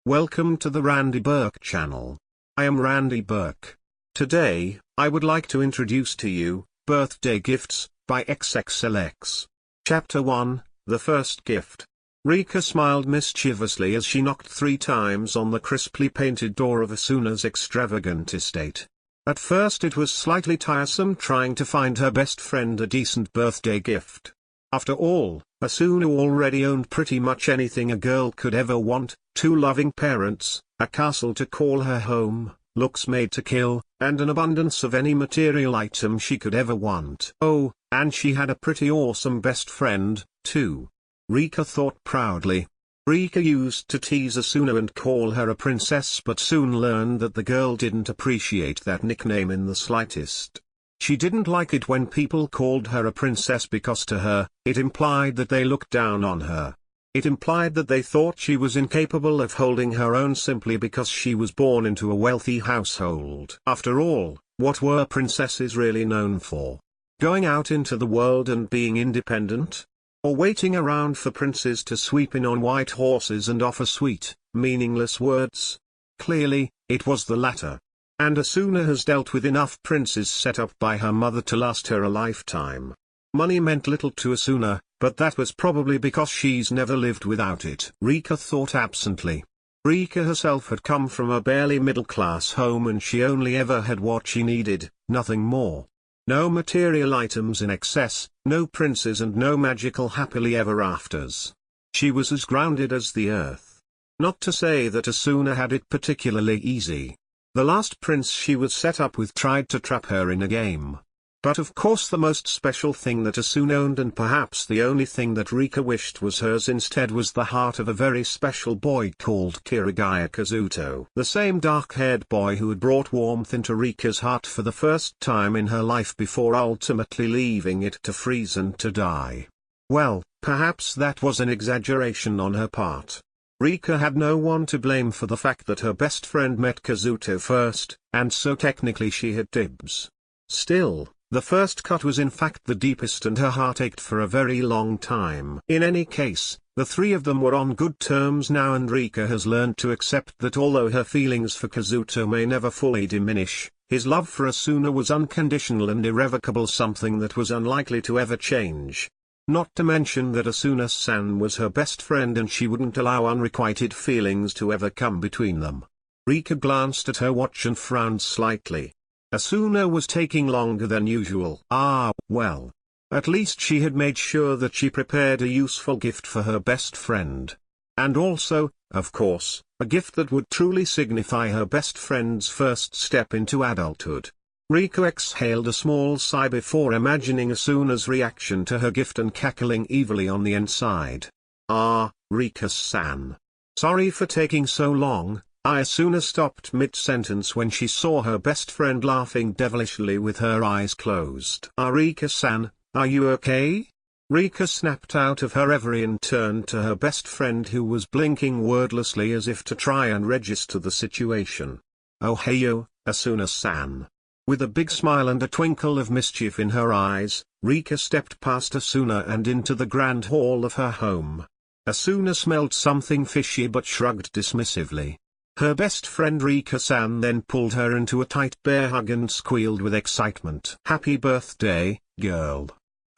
Welcome to the Randy Burke channel. I am Randy Burke. Today, I would like to introduce to you, Birthday Gifts, by XxEllexX. Chapter 1, The First Gift. Rika smiled mischievously as she knocked 3 times on the crisply painted door of Asuna's extravagant estate. At first it was slightly tiresome trying to find her best friend a decent birthday gift. After all, Asuna already owned pretty much anything a girl could ever want: 2 loving parents, a castle to call her home, looks made to kill, and an abundance of any material item she could ever want. Oh, and she had a pretty awesome best friend, too. Rika thought proudly. Rika used to tease Asuna and call her a princess, but soon learned that the girl didn't appreciate that nickname in the slightest. She didn't like it when people called her a princess because to her, it implied that they looked down on her. It implied that they thought she was incapable of holding her own simply because she was born into a wealthy household. After all, what were princesses really known for? Going out into the world and being independent? Or waiting around for princes to sweep in on white horses and offer sweet, meaningless words? Clearly, it was the latter. And Asuna has dealt with enough princes set up by her mother to last her a lifetime. Money meant little to Asuna, but that was probably because she's never lived without it. Rika thought absently. Rika herself had come from a barely middle-class home and she only ever had what she needed, nothing more. No material items in excess, no princes and no magical happily ever afters. She was as grounded as the earth. Not to say that Asuna had it particularly easy. The last prince she was set up with tried to trap her in a game. But of course the most special thing that Asuna owned, and perhaps the only thing that Rika wished was hers instead, was the heart of a very special boy called Kazuto. The same dark-haired boy who had brought warmth into Rika's heart for the first time in her life before ultimately leaving it to freeze and to die. Well, perhaps that was an exaggeration on her part. Rika had no one to blame for the fact that her best friend met Kazuto first, and so technically she had dibs. Still, the first cut was in fact the deepest and her heart ached for a very long time. In any case, the 3 of them were on good terms now, and Rika has learned to accept that although her feelings for Kazuto may never fully diminish, his love for Asuna was unconditional and irrevocable, something that was unlikely to ever change. Not to mention that Asuna-san was her best friend and she wouldn't allow unrequited feelings to ever come between them. Rika glanced at her watch and frowned slightly. Asuna was taking longer than usual. Ah, well. At least she had made sure that she prepared a useful gift for her best friend. And also, of course, a gift that would truly signify her best friend's first step into adulthood. Rika exhaled a small sigh before imagining Asuna's reaction to her gift and cackling evilly on the inside. Ah, Rika-san. Sorry for taking so long. Asuna stopped mid-sentence when she saw her best friend laughing devilishly with her eyes closed. Rika-san, are you okay? Rika snapped out of her reverie and turned to her best friend, who was blinking wordlessly as if to try and register the situation. Oh heyo, Asuna-san. With a big smile and a twinkle of mischief in her eyes, Rika stepped past Asuna and into the grand hall of her home. Asuna smelled something fishy but shrugged dismissively. Her best friend Rika-san then pulled her into a tight bear hug and squealed with excitement. Happy birthday, girl.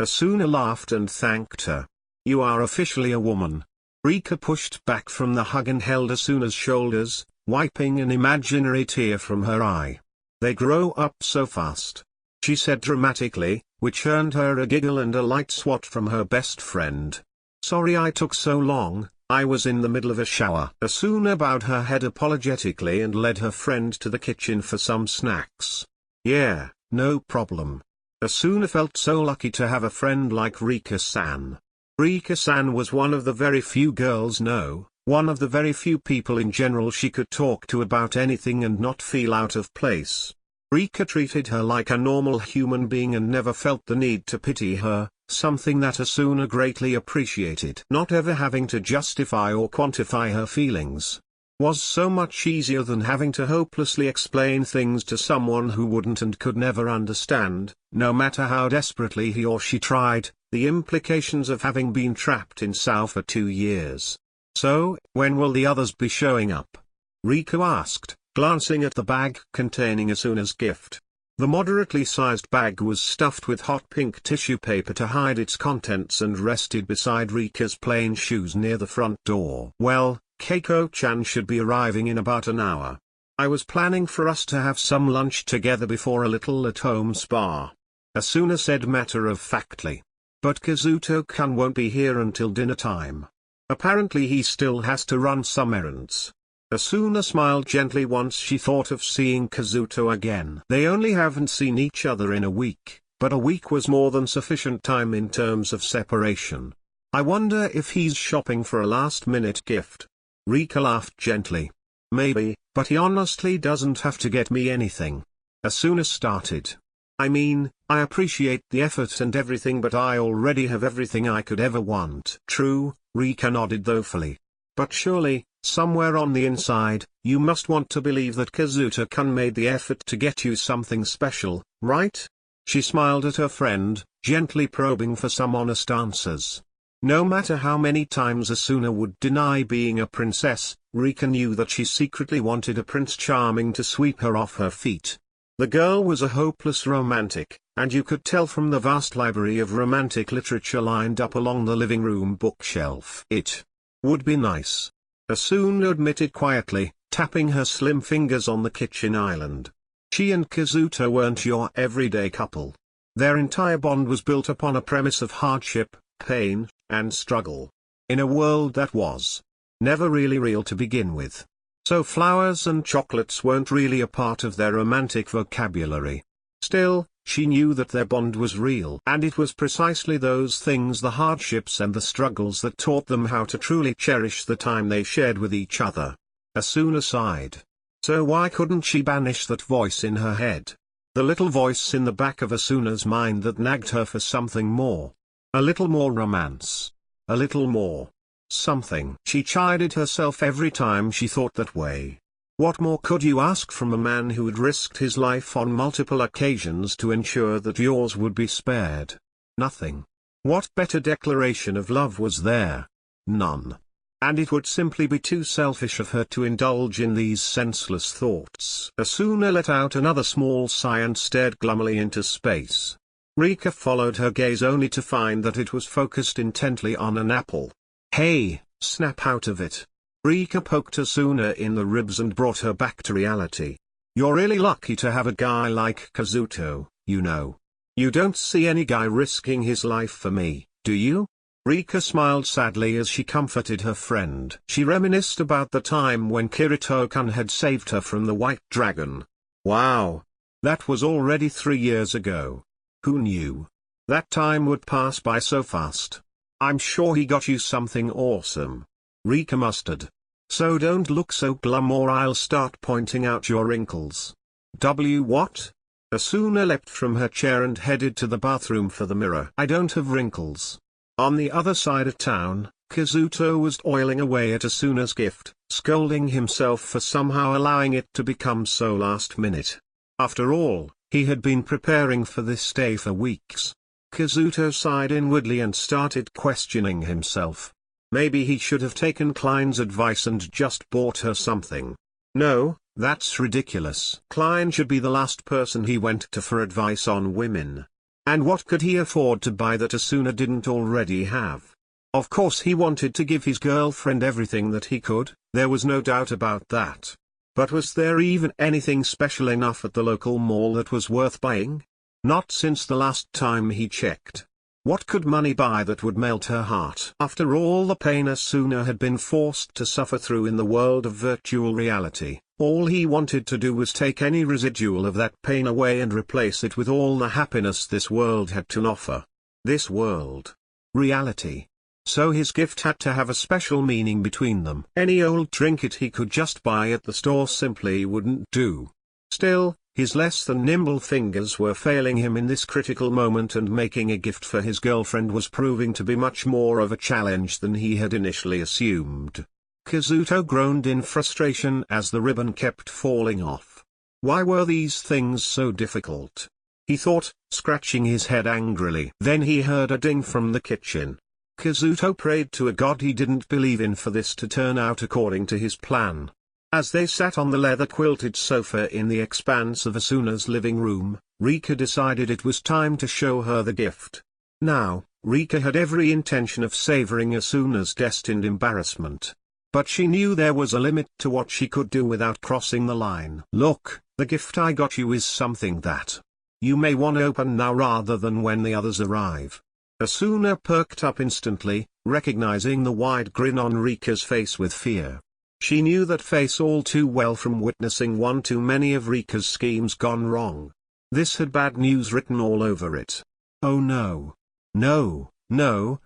Asuna laughed and thanked her. You are officially a woman. Rika pushed back from the hug and held Asuna's shoulders, wiping an imaginary tear from her eye. They grow up so fast, she said dramatically, which earned her a giggle and a light swat from her best friend. Sorry I took so long, I was in the middle of a shower. Asuna bowed her head apologetically and led her friend to the kitchen for some snacks. Yeah, no problem. Asuna felt so lucky to have a friend like Rika-san. Rika-san was one of the very few girls, no, one of the very few people in general she could talk to about anything and not feel out of place. Rika treated her like a normal human being and never felt the need to pity her, something that Asuna greatly appreciated. Not ever having to justify or quantify her feelings was so much easier than having to hopelessly explain things to someone who wouldn't and could never understand, no matter how desperately he or she tried. The implications of having been trapped in Sao for 2 years. So, when will the others be showing up? Rika asked, glancing at the bag containing Asuna's gift. The moderately sized bag was stuffed with hot pink tissue paper to hide its contents and rested beside Rika's plain shoes near the front door. Well, Keiko-chan should be arriving in about an hour. I was planning for us to have some lunch together before a little at-home spa. Asuna said matter-of-factly. But Kazuto-kun won't be here until dinner time. Apparently he still has to run some errands. Asuna smiled gently once she thought of seeing Kazuto again. They only haven't seen each other in a week, but a week was more than sufficient time in terms of separation. I wonder if he's shopping for a last-minute gift. Rika laughed gently. Maybe, but he honestly doesn't have to get me anything. Asuna started. I mean, I appreciate the effort and everything, but I already have everything I could ever want. True, Rika nodded thoughtfully. But surely, somewhere on the inside, you must want to believe that Kazuto-kun made the effort to get you something special, right? She smiled at her friend, gently probing for some honest answers. No matter how many times Asuna would deny being a princess, Rika knew that she secretly wanted a Prince Charming to sweep her off her feet. The girl was a hopeless romantic, and you could tell from the vast library of romantic literature lined up along the living room bookshelf. It would be nice, Asuna admitted quietly, tapping her slim fingers on the kitchen island. She and Kazuto weren't your everyday couple. Their entire bond was built upon a premise of hardship, pain, and struggle. In a world that was never really real to begin with. So flowers and chocolates weren't really a part of their romantic vocabulary. Still, she knew that their bond was real. And it was precisely those things, the hardships and the struggles, that taught them how to truly cherish the time they shared with each other. Asuna sighed. So why couldn't she banish that voice in her head? The little voice in the back of Asuna's mind that nagged her for something more. A little more romance. A little more something. She chided herself every time she thought that way. What more could you ask from a man who had risked his life on multiple occasions to ensure that yours would be spared? Nothing. What better declaration of love was there? None. And it would simply be too selfish of her to indulge in these senseless thoughts. Asuna let out another small sigh and stared glumly into space. Rika followed her gaze only to find that it was focused intently on an apple. Hey, snap out of it. Rika poked Asuna in the ribs and brought her back to reality. You're really lucky to have a guy like Kazuto, you know. You don't see any guy risking his life for me, do you? Rika smiled sadly as she comforted her friend. She reminisced about the time when Kirito-kun had saved her from the White Dragon. Wow. That was already 3 years ago. Who knew? That time would pass by so fast. I'm sure he got you something awesome. Rika mustard. So don't look so glum or I'll start pointing out your wrinkles. What? Asuna leapt from her chair and headed to the bathroom for the mirror. I don't have wrinkles. On the other side of town, Kazuto was oiling away at Asuna's gift, scolding himself for somehow allowing it to become so last minute. After all, he had been preparing for this day for weeks. Kazuto sighed inwardly and started questioning himself. Maybe he should have taken Klein's advice and just bought her something. No, that's ridiculous. Klein should be the last person he went to for advice on women. And what could he afford to buy that Asuna didn't already have? Of course he wanted to give his girlfriend everything that he could, there was no doubt about that. But was there even anything special enough at the local mall that was worth buying? Not since the last time he checked. What could money buy that would melt her heart? After all the pain Asuna had been forced to suffer through in the world of virtual reality, all he wanted to do was take any residual of that pain away and replace it with all the happiness this world had to offer. This world. Reality. So his gift had to have a special meaning between them. Any old trinket he could just buy at the store simply wouldn't do. Still, his less than nimble fingers were failing him in this critical moment, and making a gift for his girlfriend was proving to be much more of a challenge than he had initially assumed. Kazuto groaned in frustration as the ribbon kept falling off. Why were these things so difficult? He thought, scratching his head angrily. Then he heard a ding from the kitchen. Kazuto prayed to a god he didn't believe in for this to turn out according to his plan. As they sat on the leather-quilted sofa in the expanse of Asuna's living room, Rika decided it was time to show her the gift. Now, Rika had every intention of savoring Asuna's destined embarrassment. But she knew there was a limit to what she could do without crossing the line. "Look, the gift I got you is something that you may want to open now rather than when the others arrive." Asuna perked up instantly, recognizing the wide grin on Rika's face with fear. She knew that face all too well from witnessing one too many of Rika's schemes gone wrong. This had bad news written all over it. "Oh no. No, no,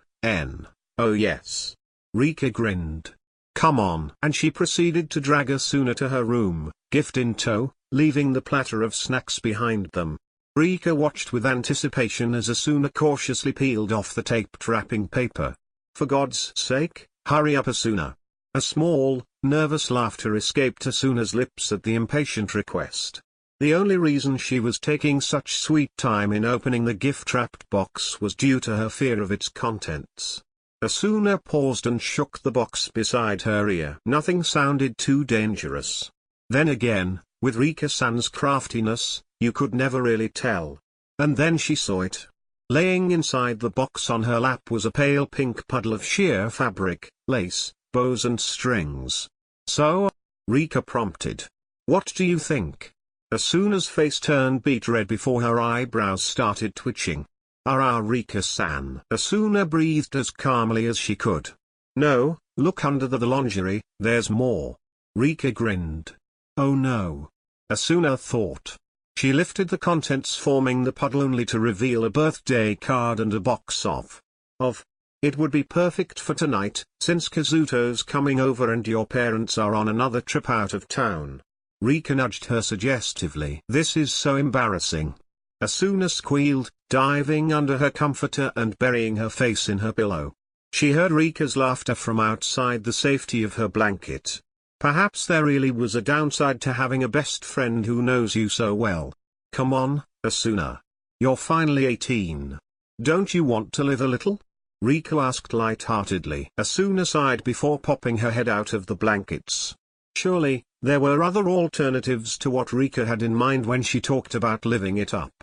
oh yes." Rika grinned. "Come on." And she proceeded to drag Asuna to her room, gift in tow, leaving the platter of snacks behind them. Rika watched with anticipation as Asuna cautiously peeled off the taped wrapping paper. "For God's sake, hurry up, Asuna." A small, nervous laughter escaped Asuna's lips at the impatient request. The only reason she was taking such sweet time in opening the gift-wrapped box was due to her fear of its contents. Asuna paused and shook the box beside her ear. Nothing sounded too dangerous. Then again, with Rika-san's craftiness, you could never really tell. And then she saw it. Laying inside the box on her lap was a pale pink puddle of sheer fabric, lace, bows and strings. "So?" Rika prompted. "What do you think?" Asuna's face turned beet red before her eyebrows started twitching. Rika-san." Asuna breathed as calmly as she could. "No, look under the lingerie, there's more." Rika grinned. "Oh no." Asuna thought. She lifted the contents forming the puddle only to reveal a birthday card and a box of. It would be perfect for tonight, since Kazuto's coming over and your parents are on another trip out of town. Rika nudged her suggestively. "This is so embarrassing." Asuna squealed, diving under her comforter and burying her face in her pillow. She heard Rika's laughter from outside the safety of her blanket. Perhaps there really was a downside to having a best friend who knows you so well. "Come on, Asuna. You're finally 18. Don't you want to live a little?" Rika asked light-heartedly. Asuna sighed before popping her head out of the blankets. Surely, there were other alternatives to what Rika had in mind when she talked about living it up.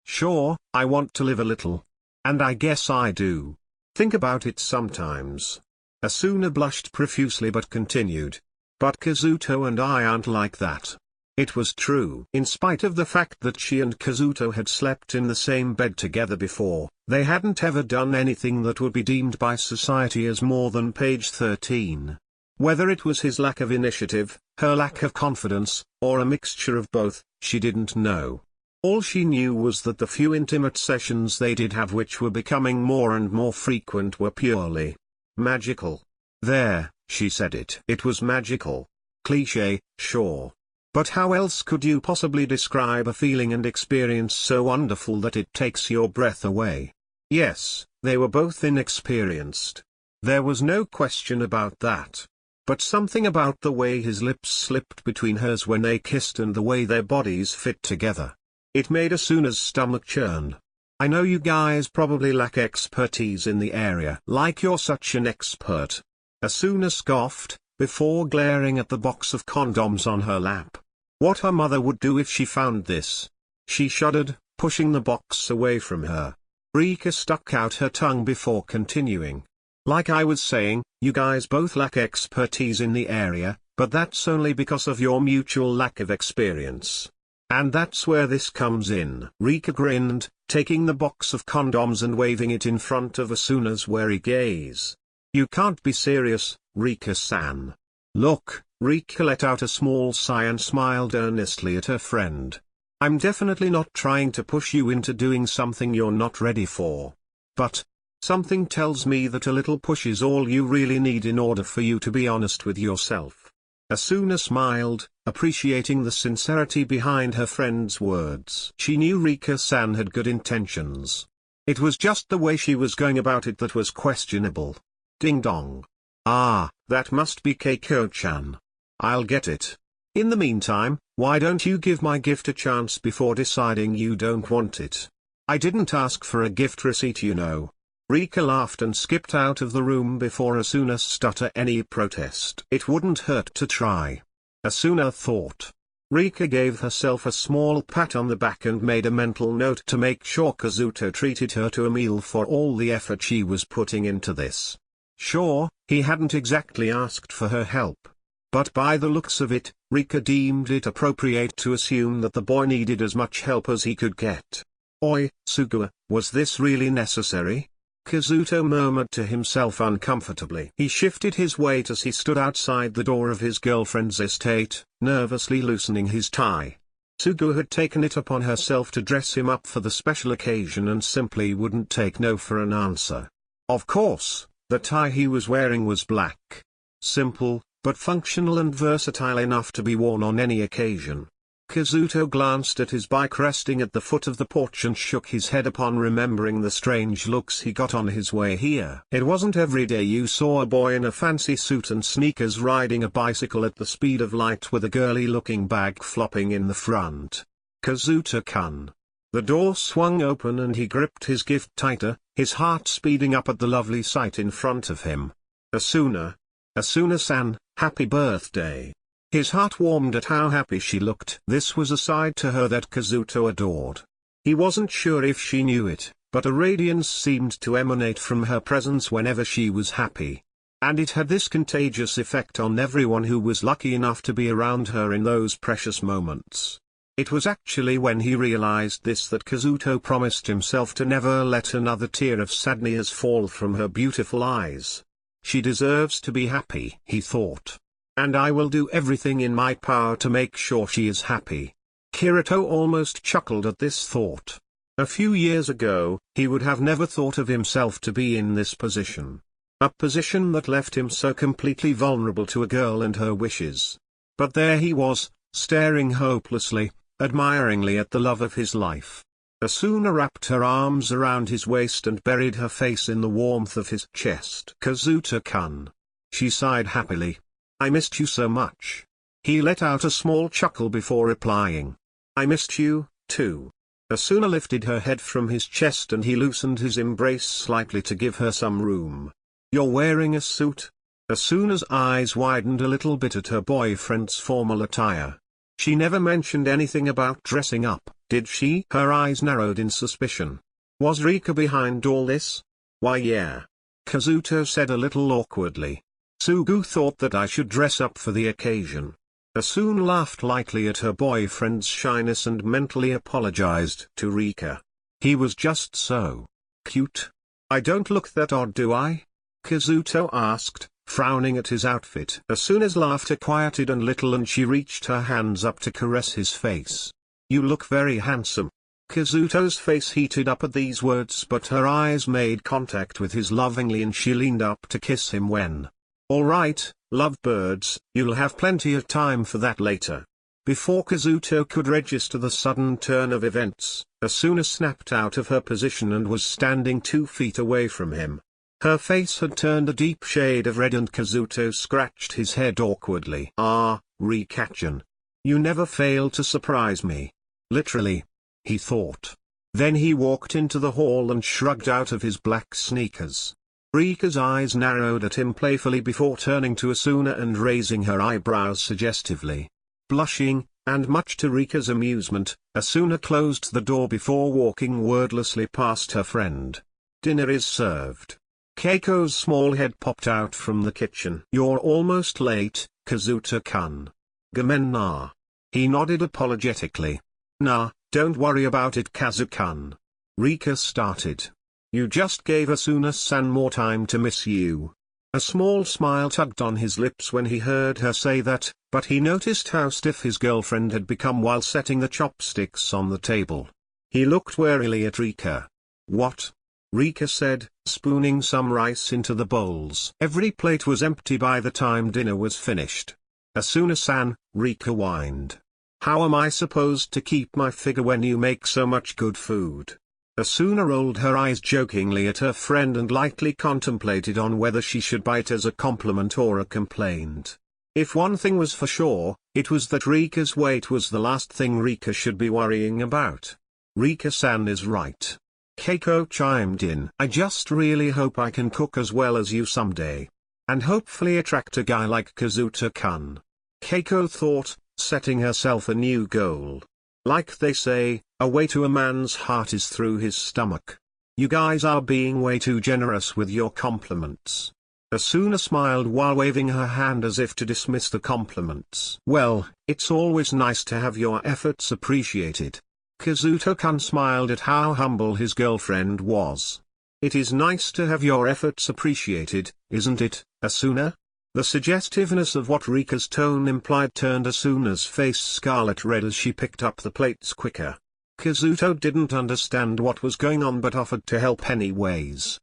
"Sure, I want to live a little. And I guess I do. Think about it sometimes." Asuna blushed profusely but continued. "But Kazuto and I aren't like that." It was true. In spite of the fact that she and Kazuto had slept in the same bed together before, they hadn't ever done anything that would be deemed by society as more than page 13. Whether it was his lack of initiative, her lack of confidence, or a mixture of both, she didn't know. All she knew was that the few intimate sessions they did have, which were becoming more and more frequent, were purely magical. There, she said it. It was magical. Cliché, sure. But how else could you possibly describe a feeling and experience so wonderful that it takes your breath away? Yes, they were both inexperienced. There was no question about that. But something about the way his lips slipped between hers when they kissed and the way their bodies fit together. It made Asuna's stomach churn. "I know you guys probably lack expertise in the area. Like you're such an expert." Asuna scoffed, before glaring at the box of condoms on her lap. What her mother would do if she found this. She shuddered, pushing the box away from her. Rika stuck out her tongue before continuing. "Like I was saying, you guys both lack expertise in the area, but that's only because of your mutual lack of experience. And that's where this comes in." Rika grinned, taking the box of condoms and waving it in front of Asuna's wary gaze. "You can't be serious, Rika-san." "Look," Rika let out a small sigh and smiled earnestly at her friend. "I'm definitely not trying to push you into doing something you're not ready for. But something tells me that a little push is all you really need in order for you to be honest with yourself." Asuna smiled, appreciating the sincerity behind her friend's words. She knew Rika-san had good intentions. It was just the way she was going about it that was questionable. Ding dong. "Ah, that must be Keiko-chan. I'll get it. In the meantime, why don't you give my gift a chance before deciding you don't want it? I didn't ask for a gift receipt, you know." Rika laughed and skipped out of the room before Asuna stuttered any protest. It wouldn't hurt to try, Asuna thought. Rika gave herself a small pat on the back and made a mental note to make sure Kazuto treated her to a meal for all the effort she was putting into this. Sure, he hadn't exactly asked for her help. But by the looks of it, Rika deemed it appropriate to assume that the boy needed as much help as he could get. Oi, Sugua, was this really necessary? Kazuto murmured to himself uncomfortably. He shifted his weight as he stood outside the door of his girlfriend's estate, nervously loosening his tie. Sugua had taken it upon herself to dress him up for the special occasion and simply wouldn't take no for an answer. Of course, the tie he was wearing was black. Simple, but functional and versatile enough to be worn on any occasion. Kazuto glanced at his bike resting at the foot of the porch and shook his head upon remembering the strange looks he got on his way here. It wasn't every day you saw a boy in a fancy suit and sneakers riding a bicycle at the speed of light with a girly-looking bag flopping in the front. Kazuto-kun. The door swung open and he gripped his gift tighter, his heart speeding up at the lovely sight in front of him. Asuna. Asuna-san, happy birthday. His heart warmed at how happy she looked. This was a side to her that Kazuto adored. He wasn't sure if she knew it, but a radiance seemed to emanate from her presence whenever she was happy. And it had this contagious effect on everyone who was lucky enough to be around her in those precious moments. It was actually when he realized this that Kazuto promised himself to never let another tear of sadness fall from her beautiful eyes. She deserves to be happy, he thought. And I will do everything in my power to make sure she is happy. Kirito almost chuckled at this thought. A few years ago, he would have never thought of himself to be in this position. A position that left him so completely vulnerable to a girl and her wishes. But there he was, staring hopelessly, admiringly at the love of his life. Asuna wrapped her arms around his waist and buried her face in the warmth of his chest. Kazuto-kun. She sighed happily. I missed you so much. He let out a small chuckle before replying. I missed you, too. Asuna lifted her head from his chest and he loosened his embrace slightly to give her some room. You're wearing a suit? Asuna's eyes widened a little bit at her boyfriend's formal attire. She never mentioned anything about dressing up, did she? Her eyes narrowed in suspicion. Was Rika behind all this? Why yeah. Kazuto said a little awkwardly. Sugu thought that I should dress up for the occasion. Asuna laughed lightly at her boyfriend's shyness and mentally apologized to Rika. He was just so cute. I don't look that odd, do I? Kazuto asked, frowning at his outfit. Asuna's laughter quieted a little and she reached her hands up to caress his face. You look very handsome. Kazuto's face heated up at these words, but her eyes made contact with his lovingly and she leaned up to kiss him when. All right, lovebirds, you'll have plenty of time for that later. Before Kazuto could register the sudden turn of events, Asuna snapped out of her position and was standing 2 feet away from him. Her face had turned a deep shade of red and Kazuto scratched his head awkwardly. Ah, Rika-chan. You never fail to surprise me. Literally. He thought. Then he walked into the hall and shrugged out of his black sneakers. Rika's eyes narrowed at him playfully before turning to Asuna and raising her eyebrows suggestively. Blushing, and much to Rika's amusement, Asuna closed the door before walking wordlessly past her friend. Dinner is served. Keiko's small head popped out from the kitchen. You're almost late, Kazuto-kun. Gomen na. He nodded apologetically. Nah, don't worry about it, Kazu-kun. Rika started. You just gave Asuna-san more time to miss you. A small smile tugged on his lips when he heard her say that, but he noticed how stiff his girlfriend had become while setting the chopsticks on the table. He looked warily at Rika. What? Rika said, spooning some rice into the bowls. Every plate was empty by the time dinner was finished. Asuna-san, Rika whined. How am I supposed to keep my figure when you make so much good food? Asuna rolled her eyes jokingly at her friend and lightly contemplated on whether she should bite as a compliment or a complaint. If one thing was for sure, it was that Rika's weight was the last thing Rika should be worrying about. Rika-san is right. Keiko chimed in. I just really hope I can cook as well as you someday. And hopefully attract a guy like Kazuto-kun. Keiko thought, setting herself a new goal. Like they say, a way to a man's heart is through his stomach. You guys are being way too generous with your compliments. Asuna smiled while waving her hand as if to dismiss the compliments. Well, it's always nice to have your efforts appreciated. Kazuto-kun smiled at how humble his girlfriend was. It is nice to have your efforts appreciated, isn't it, Asuna? The suggestiveness of what Rika's tone implied turned Asuna's face scarlet red as she picked up the plates quicker. Kazuto didn't understand what was going on but offered to help anyways.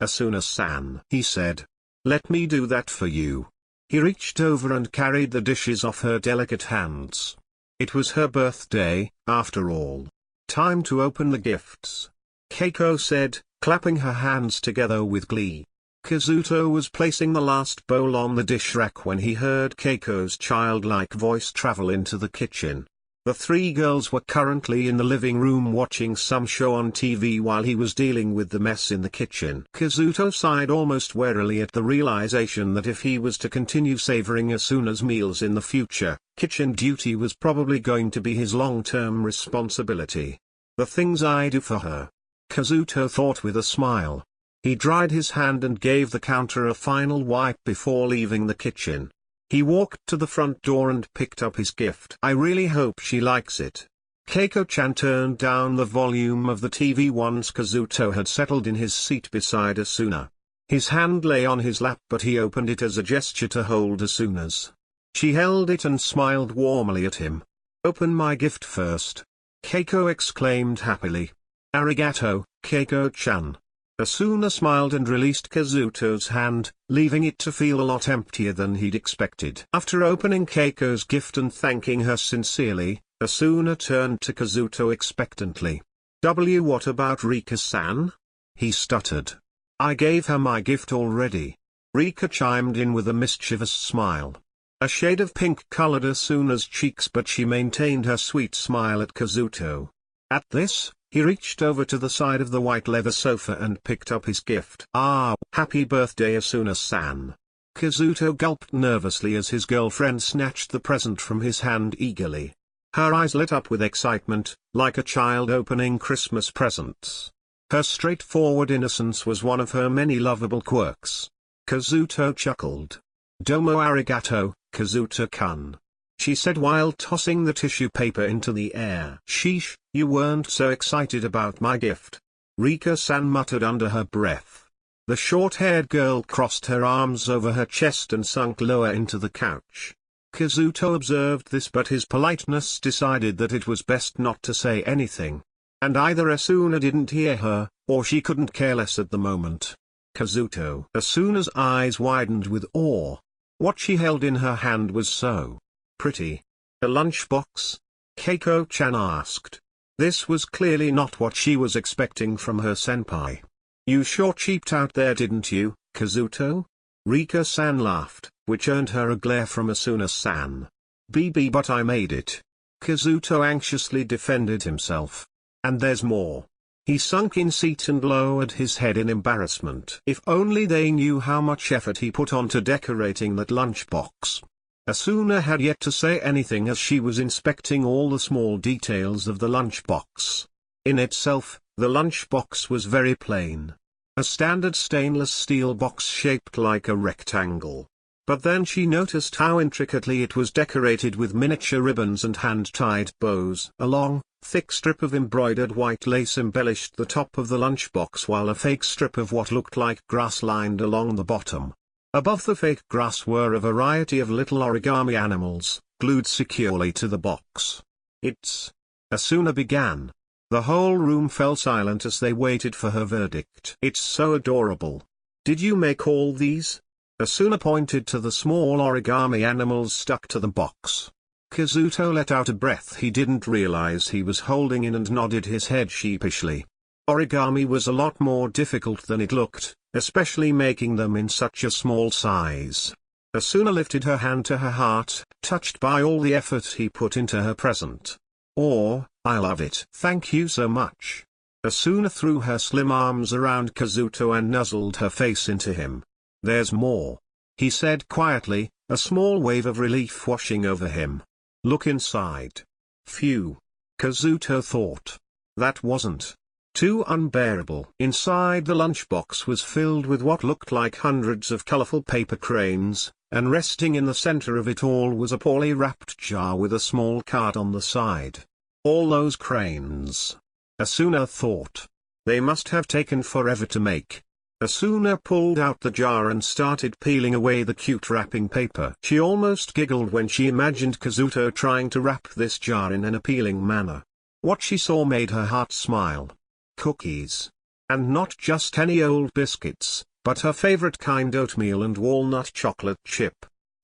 Asuna-san, he said. Let me do that for you. He reached over and carried the dishes off her delicate hands. It was her birthday, after all. Time to open the gifts. Keiko said, clapping her hands together with glee. Kazuto was placing the last bowl on the dish rack when he heard Keiko's childlike voice travel into the kitchen. The three girls were currently in the living room watching some show on TV while he was dealing with the mess in the kitchen. Kazuto sighed almost wearily at the realization that if he was to continue savoring Asuna's meals in the future, kitchen duty was probably going to be his long-term responsibility. The things I do for her. Kazuto thought with a smile. He dried his hand and gave the counter a final wipe before leaving the kitchen. He walked to the front door and picked up his gift. I really hope she likes it. Keiko-chan turned down the volume of the TV once Kazuto had settled in his seat beside Asuna. His hand lay on his lap but he opened it as a gesture to hold Asuna's. She held it and smiled warmly at him. Open my gift first. Keiko exclaimed happily. Arigato, Keiko-chan. Asuna smiled and released Kazuto's hand, leaving it to feel a lot emptier than he'd expected. After opening Keiko's gift and thanking her sincerely, Asuna turned to Kazuto expectantly. What about Rika-san? He stuttered. I gave her my gift already. Rika chimed in with a mischievous smile. A shade of pink colored Asuna's cheeks but she maintained her sweet smile at Kazuto. At this, he reached over to the side of the white leather sofa and picked up his gift. Ah, happy birthday Asuna-san. Kazuto gulped nervously as his girlfriend snatched the present from his hand eagerly. Her eyes lit up with excitement, like a child opening Christmas presents. Her straightforward innocence was one of her many lovable quirks. Kazuto chuckled. Domo arigato, Kazuto-kun. She said while tossing the tissue paper into the air. Sheesh, you weren't so excited about my gift. Rika-san muttered under her breath. The short-haired girl crossed her arms over her chest and sunk lower into the couch. Kazuto observed this but his politeness decided that it was best not to say anything. And either Asuna didn't hear her, or she couldn't care less at the moment. Kazuto. Asuna's eyes widened with awe. What she held in her hand was so pretty. A lunchbox? Keiko-chan asked. This was clearly not what she was expecting from her senpai. You sure cheaped out there didn't you, Kazuto? Rika-san laughed, which earned her a glare from Asuna-san. But I made it. Kazuto anxiously defended himself. And there's more. He sunk in seat and lowered his head in embarrassment. If only they knew how much effort he put onto decorating that lunchbox. Asuna had yet to say anything as she was inspecting all the small details of the lunchbox. In itself, the lunchbox was very plain. A standard stainless steel box shaped like a rectangle. But then she noticed how intricately it was decorated with miniature ribbons and hand-tied bows. A long, thick strip of embroidered white lace embellished the top of the lunchbox while a fake strip of what looked like grass lined along the bottom. Above the fake grass were a variety of little origami animals, glued securely to the box. It's... Asuna began. The whole room fell silent as they waited for her verdict. It's so adorable. Did you make all these? Asuna pointed to the small origami animals stuck to the box. Kazuto let out a breath he didn't realize he was holding in and nodded his head sheepishly. Origami was a lot more difficult than it looked, especially making them in such a small size. Asuna lifted her hand to her heart, touched by all the effort he put into her present. I love it. Thank you so much. Asuna threw her slim arms around Kazuto and nuzzled her face into him. "There's more," he said quietly, a small wave of relief washing over him. "Look inside." Phew. Kazuto thought. That wasn't too unbearable. Inside the lunchbox was filled with what looked like hundreds of colorful paper cranes, and resting in the center of it all was a poorly wrapped jar with a small card on the side. All those cranes, Asuna thought. They must have taken forever to make. Asuna pulled out the jar and started peeling away the cute wrapping paper. She almost giggled when she imagined Kazuto trying to wrap this jar in an appealing manner. What she saw made her heart smile. Cookies. And not just any old biscuits, but her favorite kind, oatmeal and walnut chocolate chip.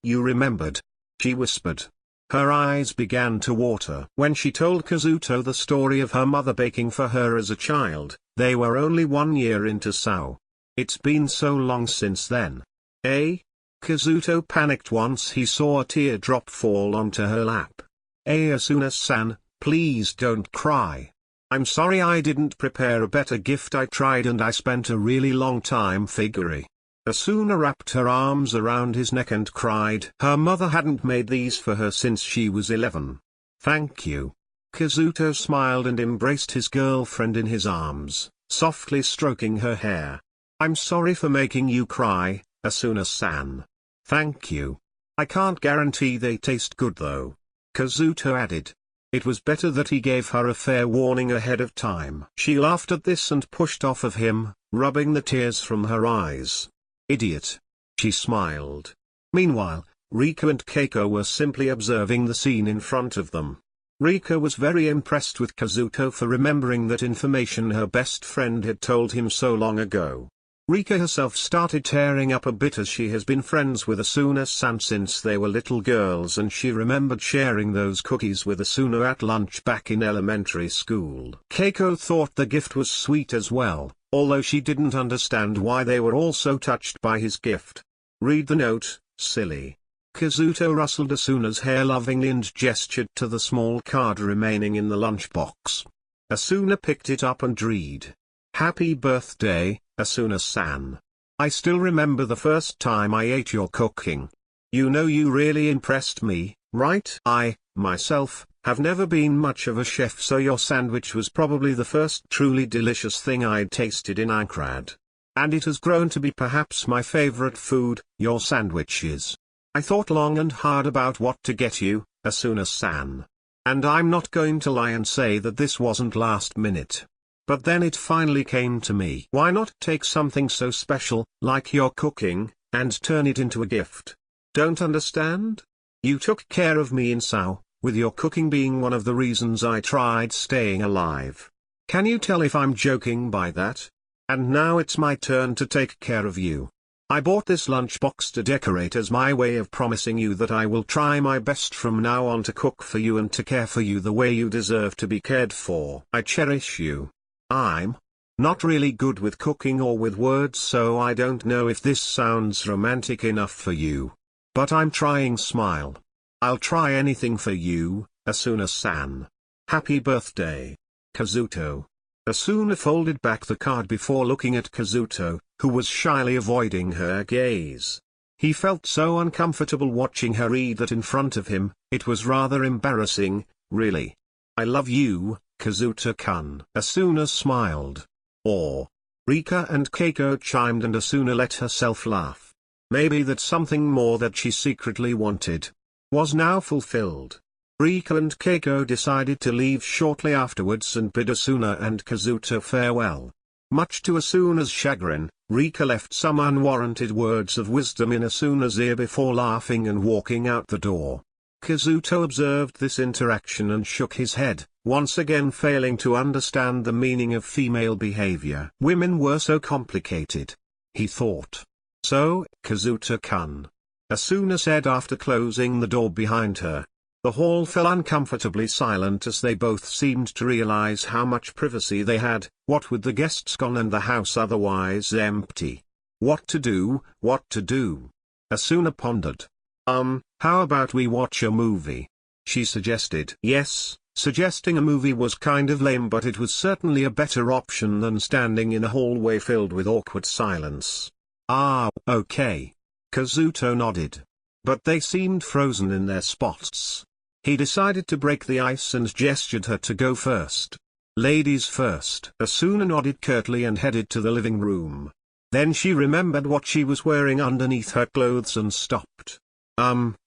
"You remembered," she whispered. Her eyes began to water. When she told Kazuto the story of her mother baking for her as a child, they were only 1 year into SAO. It's been so long since then. Eh? Kazuto panicked once he saw a teardrop fall onto her lap. Asuna-san, please don't cry. I'm sorry I didn't prepare a better gift. I tried and I spent a really long time figuring. Asuna wrapped her arms around his neck and cried. Her mother hadn't made these for her since she was 11. Thank you. Kazuto smiled and embraced his girlfriend in his arms, softly stroking her hair. I'm sorry for making you cry, Asuna-san. Thank you. I can't guarantee they taste good though. Kazuto added. It was better that he gave her a fair warning ahead of time. She laughed at this and pushed off of him, rubbing the tears from her eyes. Idiot. She smiled. Meanwhile, Rika and Keiko were simply observing the scene in front of them. Rika was very impressed with Kazuto for remembering that information her best friend had told him so long ago. Rika herself started tearing up a bit as she has been friends with Asuna-san since they were little girls, and she remembered sharing those cookies with Asuna at lunch back in elementary school. Keiko thought the gift was sweet as well, although she didn't understand why they were all so touched by his gift. Read the note, silly. Kazuto rustled Asuna's hair lovingly and gestured to the small card remaining in the lunchbox. Asuna picked it up and read. Happy birthday, Asuna-san. I still remember the first time I ate your cooking. You know, you really impressed me, right? I, myself, have never been much of a chef, so your sandwich was probably the first truly delicious thing I'd tasted in Ankrad. And it has grown to be perhaps my favorite food, your sandwiches. I thought long and hard about what to get you, Asuna-san. And I'm not going to lie and say that this wasn't last minute. But then it finally came to me. Why not take something so special, like your cooking, and turn it into a gift? Don't understand? You took care of me in SAO, with your cooking being one of the reasons I tried staying alive. Can you tell if I'm joking by that? And now it's my turn to take care of you. I bought this lunchbox to decorate as my way of promising you that I will try my best from now on to cook for you and to care for you the way you deserve to be cared for. I cherish you. I'm not really good with cooking or with words, so I don't know if this sounds romantic enough for you. But I'm trying. Smile. I'll try anything for you, Asuna-san. Happy birthday. Kazuto. Asuna folded back the card before looking at Kazuto, who was shyly avoiding her gaze. He felt so uncomfortable watching her read that in front of him. It was rather embarrassing, really. I love you, Kazuto-kun. Asuna smiled. Or. Rika and Keiko chimed and Asuna let herself laugh. Maybe that something more that she secretly wanted was now fulfilled. Rika and Keiko decided to leave shortly afterwards and bid Asuna and Kazuto farewell. Much to Asuna's chagrin, Rika left some unwarranted words of wisdom in Asuna's ear before laughing and walking out the door. Kazuto observed this interaction and shook his head, once again failing to understand the meaning of female behavior. Women were so complicated, he thought. So, Kazuto-kun, Asuna said after closing the door behind her. The hall fell uncomfortably silent as they both seemed to realize how much privacy they had, what with the guests gone and the house otherwise empty. What to do, what to do? Asuna pondered. How about we watch a movie? She suggested. Yes, Suggesting a movie was kind of lame, but it was certainly a better option than standing in a hallway filled with awkward silence. Ah, okay. Kazuto nodded. But they seemed frozen in their spots. He decided to break the ice and gestured her to go first. Ladies first. Asuna nodded curtly and headed to the living room. Then she remembered what she was wearing underneath her clothes and stopped.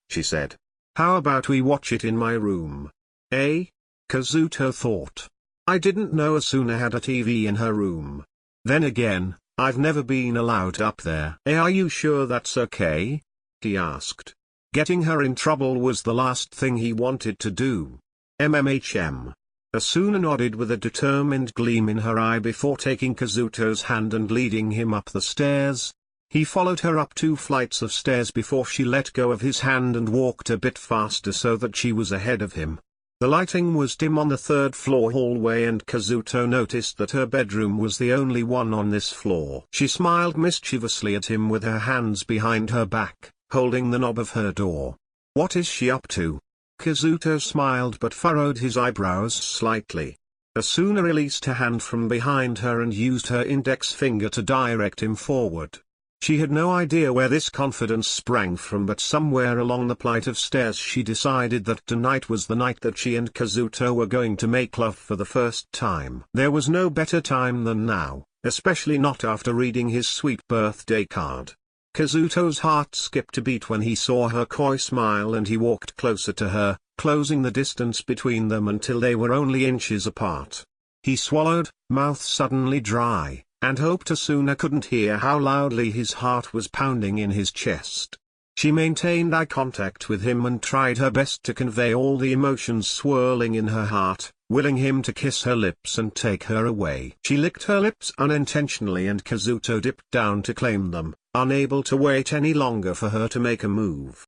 She said. How about we watch it in my room? Eh? Kazuto thought. I didn't know Asuna had a TV in her room. Then again, I've never been allowed up there. Are you sure that's okay? He asked. Getting her in trouble was the last thing he wanted to do. MMHM. Asuna nodded with a determined gleam in her eye before taking Kazuto's hand and leading him up the stairs. He followed her up 2 flights of stairs before she let go of his hand and walked a bit faster so that she was ahead of him. The lighting was dim on the 3rd floor hallway and Kazuto noticed that her bedroom was the only one on this floor. She smiled mischievously at him with her hands behind her back, holding the knob of her door. What is she up to? Kazuto smiled but furrowed his eyebrows slightly. Asuna released her hand from behind her and used her index finger to direct him forward. She had no idea where this confidence sprang from, but somewhere along the flight of stairs she decided that tonight was the night that she and Kazuto were going to make love for the first time. There was no better time than now, especially not after reading his sweet birthday card. Kazuto's heart skipped a beat when he saw her coy smile, and he walked closer to her, closing the distance between them until they were only inches apart. He swallowed, mouth suddenly dry, and hoped Asuna couldn't hear how loudly his heart was pounding in his chest. She maintained eye contact with him and tried her best to convey all the emotions swirling in her heart, willing him to kiss her lips and take her away. She licked her lips unintentionally and Kazuto dipped down to claim them, unable to wait any longer for her to make a move.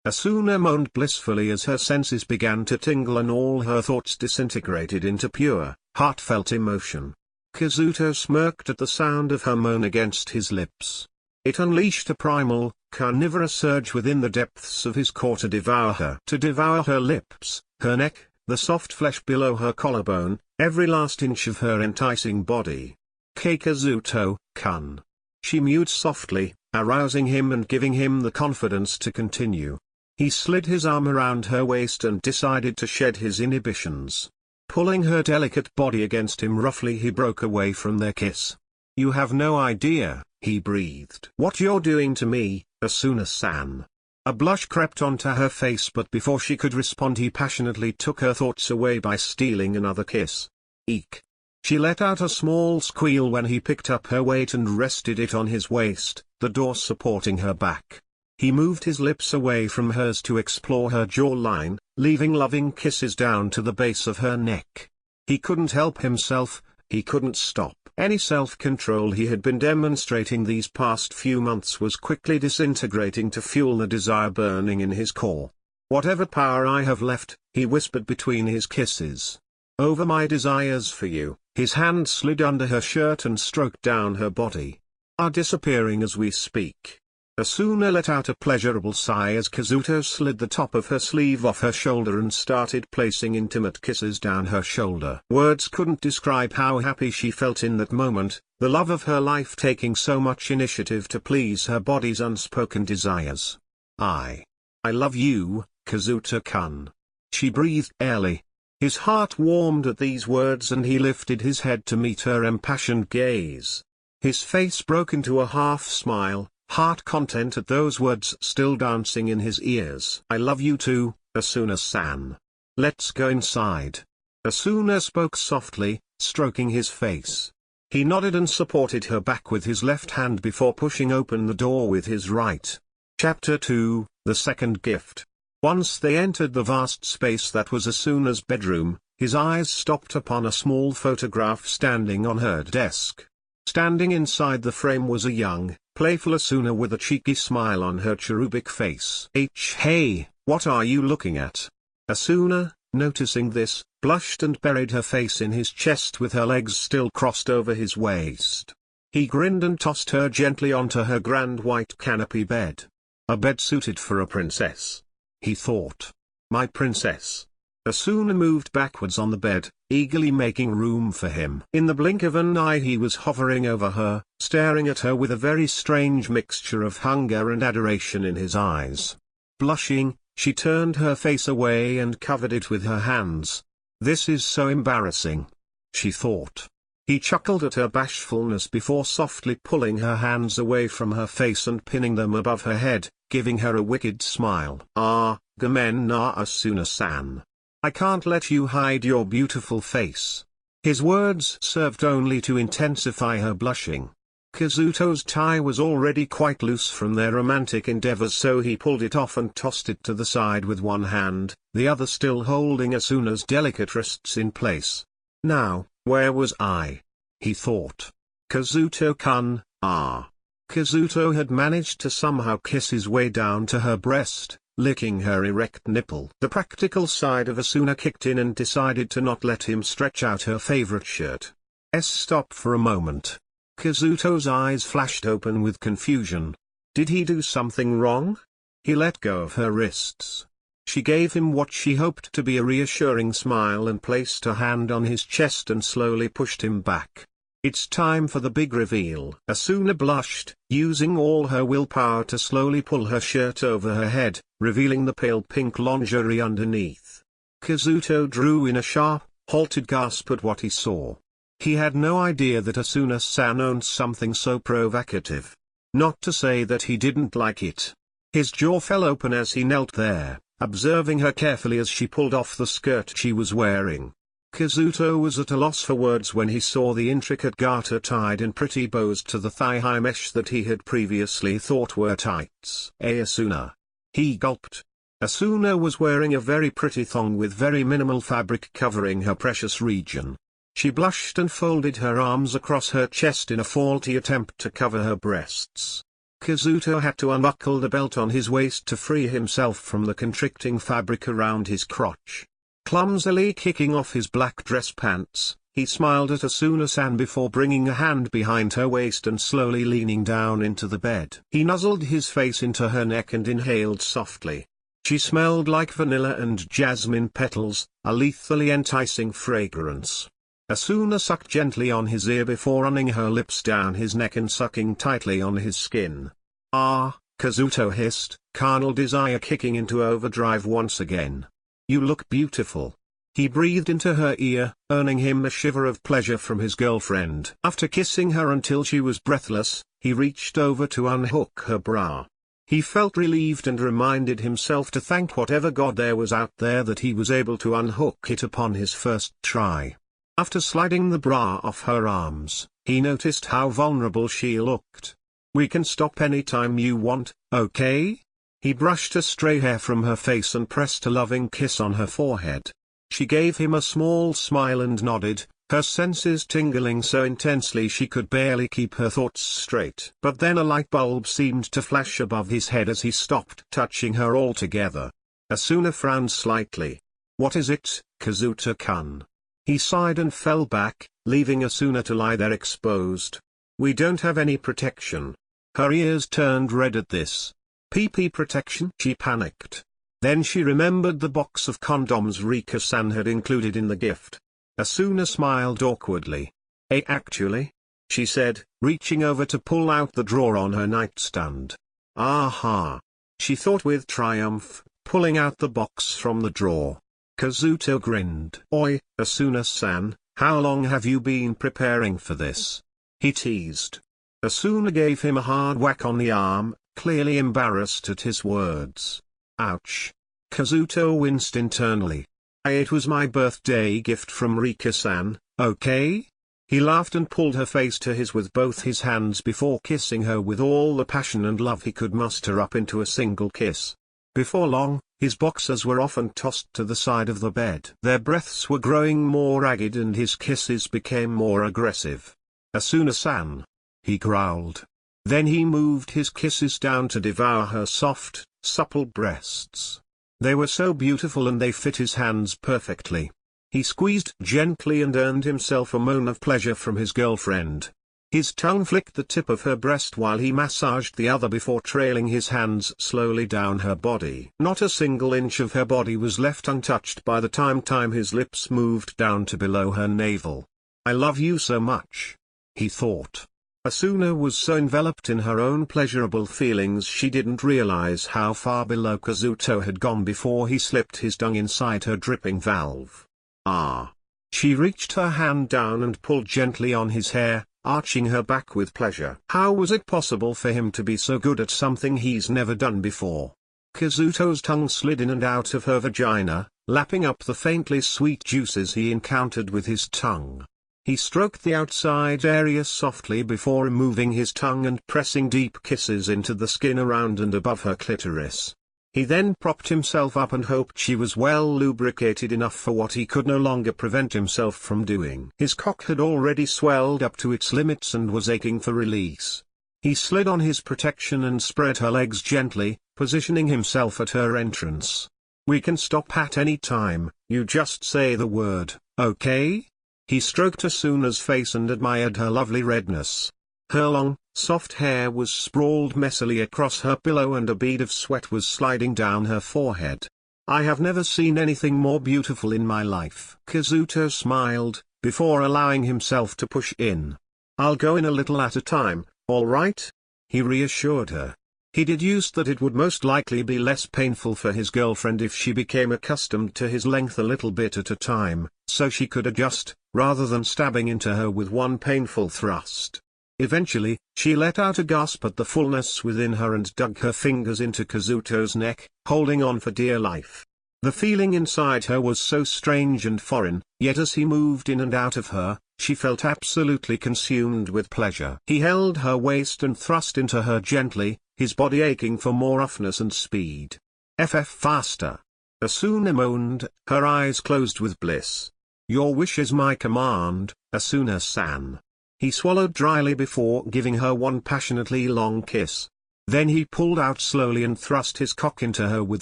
Asuna moaned blissfully as her senses began to tingle and all her thoughts disintegrated into pure, heartfelt emotion. Kazuto smirked at the sound of her moan against his lips. It unleashed a primal, carnivorous surge within the depths of his core to devour her lips, her neck, the soft flesh below her collarbone, every last inch of her enticing body. Kazuto-kun. She mewed softly, arousing him and giving him the confidence to continue. He slid his arm around her waist and decided to shed his inhibitions. Pulling her delicate body against him roughly, he broke away from their kiss. You have no idea, he breathed. What you're doing to me, Asuna-san. A blush crept onto her face, but before she could respond he passionately took her thoughts away by stealing another kiss. Eek. She let out a small squeal when he picked up her weight and rested it on his waist, the door supporting her back. He moved his lips away from hers to explore her jawline, leaving loving kisses down to the base of her neck. He couldn't help himself, he couldn't stop. Any self-control he had been demonstrating these past few months was quickly disintegrating to fuel the desire burning in his core. Whatever power I have left, he whispered between his kisses. Over my desires for you, his hand slid under her shirt and stroked down her body. Are disappearing as we speak. Asuna let out a pleasurable sigh as Kazuto slid the top of her sleeve off her shoulder and started placing intimate kisses down her shoulder. Words couldn't describe how happy she felt in that moment, the love of her life taking so much initiative to please her body's unspoken desires. I love you, Kazuto-kun. She breathed airily. His heart warmed at these words and he lifted his head to meet her impassioned gaze. His face broke into a half smile, heart content at those words still dancing in his ears. I love you too, Asuna-san. Let's go inside. Asuna spoke softly, stroking his face. He nodded and supported her back with his left hand before pushing open the door with his right. Chapter 2, The Second Gift. Once they entered the vast space that was Asuna's bedroom, his eyes stopped upon a small photograph standing on her desk. Standing inside the frame was a young, playful Asuna with a cheeky smile on her cherubic face. Hey, what are you looking at? Asuna, noticing this, blushed and buried her face in his chest with her legs still crossed over his waist. He grinned and tossed her gently onto her grand white canopy bed. A bed suited for a princess, he thought. My princess. Asuna moved backwards on the bed, eagerly making room for him. In the blink of an eye he was hovering over her, staring at her with a very strange mixture of hunger and adoration in his eyes. Blushing, she turned her face away and covered it with her hands. "This is so embarrassing," she thought. He chuckled at her bashfulness before softly pulling her hands away from her face and pinning them above her head, giving her a wicked smile. "Ah, gomen na Asuna-san. I can't let you hide your beautiful face." His words served only to intensify her blushing. Kazuto's tie was already quite loose from their romantic endeavors, so he pulled it off and tossed it to the side with one hand, the other still holding Asuna's delicate wrists in place. "Now, where was I?" he thought. "Kazuto-kun, ah." Kazuto had managed to somehow kiss his way down to her breast, licking her erect nipple. The practical side of Asuna kicked in and decided to not let him stretch out her favorite shirt. Stop for a moment. Kazuto's eyes flashed open with confusion. Did he do something wrong? He let go of her wrists. She gave him what she hoped to be a reassuring smile and placed her hand on his chest and slowly pushed him back. "It's time for the big reveal." Asuna blushed, using all her willpower to slowly pull her shirt over her head, revealing the pale pink lingerie underneath. Kazuto drew in a sharp, halted gasp at what he saw. He had no idea that Asuna-san owned something so provocative. Not to say that he didn't like it. His jaw fell open as he knelt there, observing her carefully as she pulled off the skirt she was wearing. Kazuto was at a loss for words when he saw the intricate garter tied in pretty bows to the thigh-high mesh that he had previously thought were tights. Asuna. He gulped. Asuna was wearing a very pretty thong with very minimal fabric covering her precious region. She blushed and folded her arms across her chest in a faulty attempt to cover her breasts. Kazuto had to unbuckle the belt on his waist to free himself from the constricting fabric around his crotch. Clumsily kicking off his black dress pants, he smiled at Asuna-san before bringing a hand behind her waist and slowly leaning down into the bed. He nuzzled his face into her neck and inhaled softly. She smelled like vanilla and jasmine petals, a lethally enticing fragrance. Asuna sucked gently on his ear before running her lips down his neck and sucking tightly on his skin. "Ah," Kazuto hissed, carnal desire kicking into overdrive once again. "You look beautiful." He breathed into her ear, earning him a shiver of pleasure from his girlfriend. After kissing her until she was breathless, he reached over to unhook her bra. He felt relieved and reminded himself to thank whatever god there was out there that he was able to unhook it upon his first try. After sliding the bra off her arms, he noticed how vulnerable she looked. "We can stop anytime you want, okay?" He brushed a stray hair from her face and pressed a loving kiss on her forehead. She gave him a small smile and nodded, her senses tingling so intensely she could barely keep her thoughts straight. But then a light bulb seemed to flash above his head as he stopped touching her altogether. Asuna frowned slightly. "What is it, Kazuto-kun?" He sighed and fell back, leaving Asuna to lie there exposed. "We don't have any protection." Her ears turned red at this. "PP protection?" She panicked. Then she remembered the box of condoms Rika-san had included in the gift. Asuna smiled awkwardly. Actually?" she said, reaching over to pull out the drawer on her nightstand. "Aha!" she thought with triumph, pulling out the box from the drawer. Kazuto grinned. "Oi, Asuna-san, how long have you been preparing for this?" he teased. Asuna gave him a hard whack on the arm, clearly embarrassed at his words. "Ouch." Kazuto winced internally. "It was my birthday gift from Rika-san, okay?" He laughed and pulled her face to his with both his hands before kissing her with all the passion and love he could muster up into a single kiss. Before long, his boxers were often tossed to the side of the bed. Their breaths were growing more ragged and his kisses became more aggressive. "Asuna-san," he growled. Then he moved his kisses down to devour her soft, supple breasts. They were so beautiful and they fit his hands perfectly. He squeezed gently and earned himself a moan of pleasure from his girlfriend. His tongue flicked the tip of her breast while he massaged the other before trailing his hands slowly down her body. Not a single inch of her body was left untouched by the time his lips moved down to below her navel. "I love you so much," he thought. Asuna was so enveloped in her own pleasurable feelings she didn't realize how far below Kazuto had gone before he slipped his tongue inside her dripping valve. Ah! She reached her hand down and pulled gently on his hair, arching her back with pleasure. How was it possible for him to be so good at something he's never done before? Kazuto's tongue slid in and out of her vagina, lapping up the faintly sweet juices he encountered with his tongue. He stroked the outside area softly before removing his tongue and pressing deep kisses into the skin around and above her clitoris. He then propped himself up and hoped she was well lubricated enough for what he could no longer prevent himself from doing. His cock had already swelled up to its limits and was aching for release. He slid on his protection and spread her legs gently, positioning himself at her entrance. "We can stop at any time, you just say the word, okay?" He stroked Asuna's face and admired her lovely redness. Her long, soft hair was sprawled messily across her pillow and a bead of sweat was sliding down her forehead. "I have never seen anything more beautiful in my life." Kazuto smiled, before allowing himself to push in. "I'll go in a little at a time, all right?" he reassured her. He deduced that it would most likely be less painful for his girlfriend if she became accustomed to his length a little bit at a time, so she could adjust, rather than stabbing into her with one painful thrust. Eventually, she let out a gasp at the fullness within her and dug her fingers into Kazuto's neck, holding on for dear life. The feeling inside her was so strange and foreign, yet as he moved in and out of her, she felt absolutely consumed with pleasure. He held her waist and thrust into her gently, his body aching for more roughness and speed. Faster. Asuna moaned, her eyes closed with bliss. "Your wish is my command, Asuna-san." He swallowed dryly before giving her one passionately long kiss. Then he pulled out slowly and thrust his cock into her with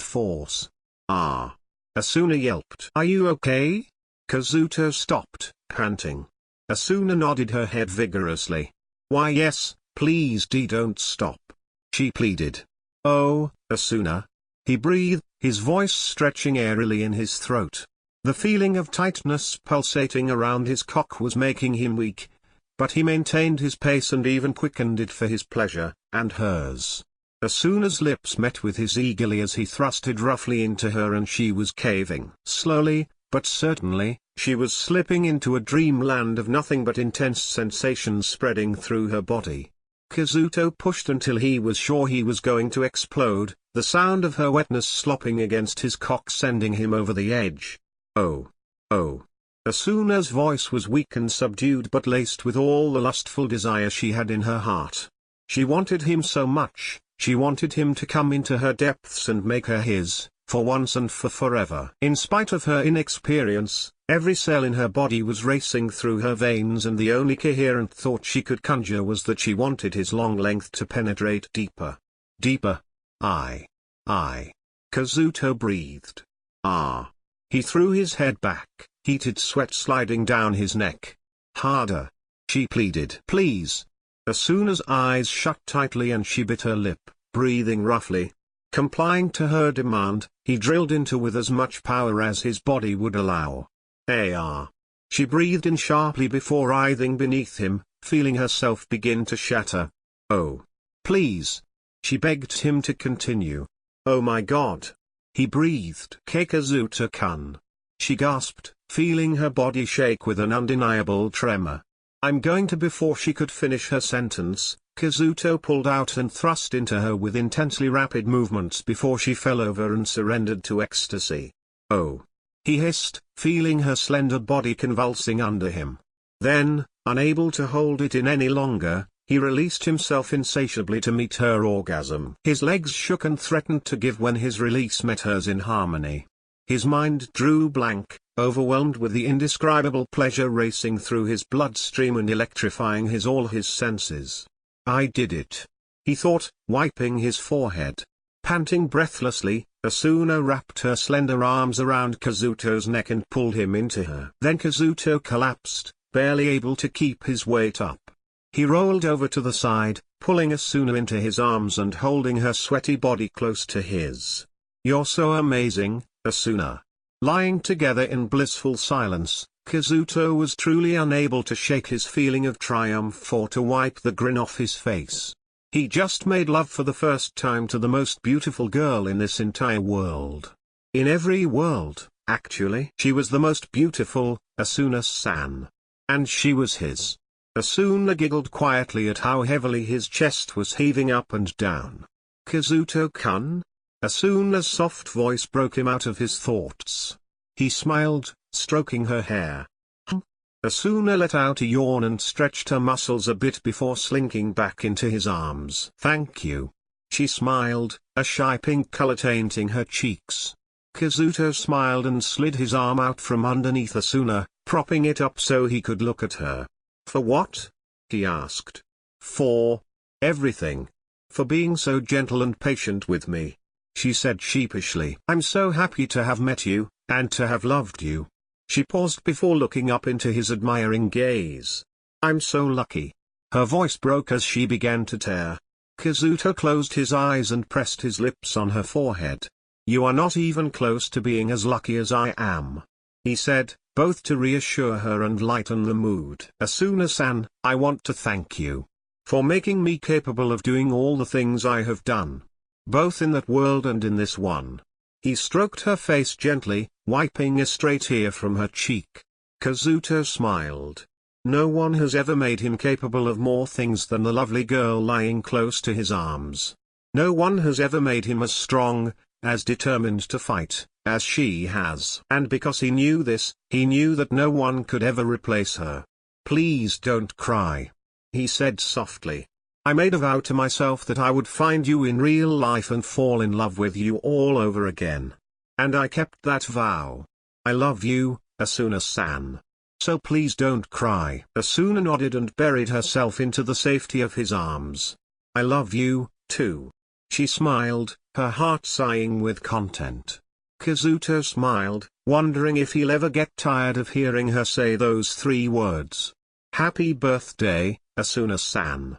force. "Ah!" Asuna yelped. "Are you okay?" Kazuto stopped, panting. Asuna nodded her head vigorously. "Why yes, please don't stop," she pleaded. "Oh, Asuna." He breathed, his voice stretching airily in his throat. The feeling of tightness pulsating around his cock was making him weak. But he maintained his pace and even quickened it for his pleasure, and hers. Asuna's lips met with his eagerly as he thrusted roughly into her and she was caving. Slowly, but certainly, she was slipping into a dreamland of nothing but intense sensations spreading through her body. Kazuto pushed until he was sure he was going to explode, the sound of her wetness slopping against his cock sending him over the edge. "Oh. Oh." Asuna's voice was weak and subdued but laced with all the lustful desire she had in her heart. She wanted him so much, she wanted him to come into her depths and make her his, for once and for forever. In spite of her inexperience, every cell in her body was racing through her veins and the only coherent thought she could conjure was that she wanted his long length to penetrate deeper. Deeper. I. Kazuto breathed. "Ah." He threw his head back, heated sweat sliding down his neck. "Harder," she pleaded. "Please." Asuna's eyes shut tightly and she bit her lip, breathing roughly. Complying to her demand, he drilled into with as much power as his body would allow. "Ah." She breathed in sharply before writhing beneath him, feeling herself begin to shatter. "Oh. Please." She begged him to continue. "Oh my God." He breathed. "Kazuto-kun." She gasped, feeling her body shake with an undeniable tremor. "I'm going to." Before she could finish her sentence, Kazuto pulled out and thrust into her with intensely rapid movements before she fell over and surrendered to ecstasy. "Oh." He hissed, feeling her slender body convulsing under him. Then, unable to hold it in any longer, he released himself insatiably to meet her orgasm. His legs shook and threatened to give when his release met hers in harmony. His mind drew blank, overwhelmed with the indescribable pleasure racing through his bloodstream and electrifying all his senses. "I did it," he thought, wiping his forehead. Panting breathlessly, Asuna wrapped her slender arms around Kazuto's neck and pulled him into her. Then Kazuto collapsed, barely able to keep his weight up. He rolled over to the side, pulling Asuna into his arms and holding her sweaty body close to his. "You're so amazing, Asuna." Lying together in blissful silence, Kazuto was truly unable to shake his feeling of triumph or to wipe the grin off his face. He just made love for the first time to the most beautiful girl in this entire world. In every world, actually. She was the most beautiful, Asuna-san. And she was his. Asuna giggled quietly at how heavily his chest was heaving up and down. "Kazuto-kun?" Asuna's soft voice broke him out of his thoughts. He smiled, stroking her hair. Asuna let out a yawn and stretched her muscles a bit before slinking back into his arms. "Thank you." She smiled, a shy pink color tainting her cheeks. Kazuto smiled and slid his arm out from underneath Asuna, propping it up so he could look at her. "For what?" he asked. "For everything. For being so gentle and patient with me," she said sheepishly. "I'm so happy to have met you, and to have loved you." She paused before looking up into his admiring gaze. "I'm so lucky." Her voice broke as she began to tear. Kazuto closed his eyes and pressed his lips on her forehead. "You are not even close to being as lucky as I am," he said, both to reassure her and lighten the mood. "Asuna-san, I want to thank you for making me capable of doing all the things I have done, both in that world and in this one." He stroked her face gently, wiping a stray tear from her cheek. Kazuto smiled. No one has ever made him capable of more things than the lovely girl lying close to his arms. No one has ever made him as strong, as determined to fight, as she has. And because he knew this, he knew that no one could ever replace her. "Please don't cry," he said softly. "I made a vow to myself that I would find you in real life and fall in love with you all over again. And I kept that vow. I love you, Asuna-san. So please don't cry." Asuna nodded and buried herself into the safety of his arms. "I love you, too." She smiled, her heart sighing with content. Kazuto smiled, wondering if he'll ever get tired of hearing her say those 3 words. "Happy birthday, Asuna-san."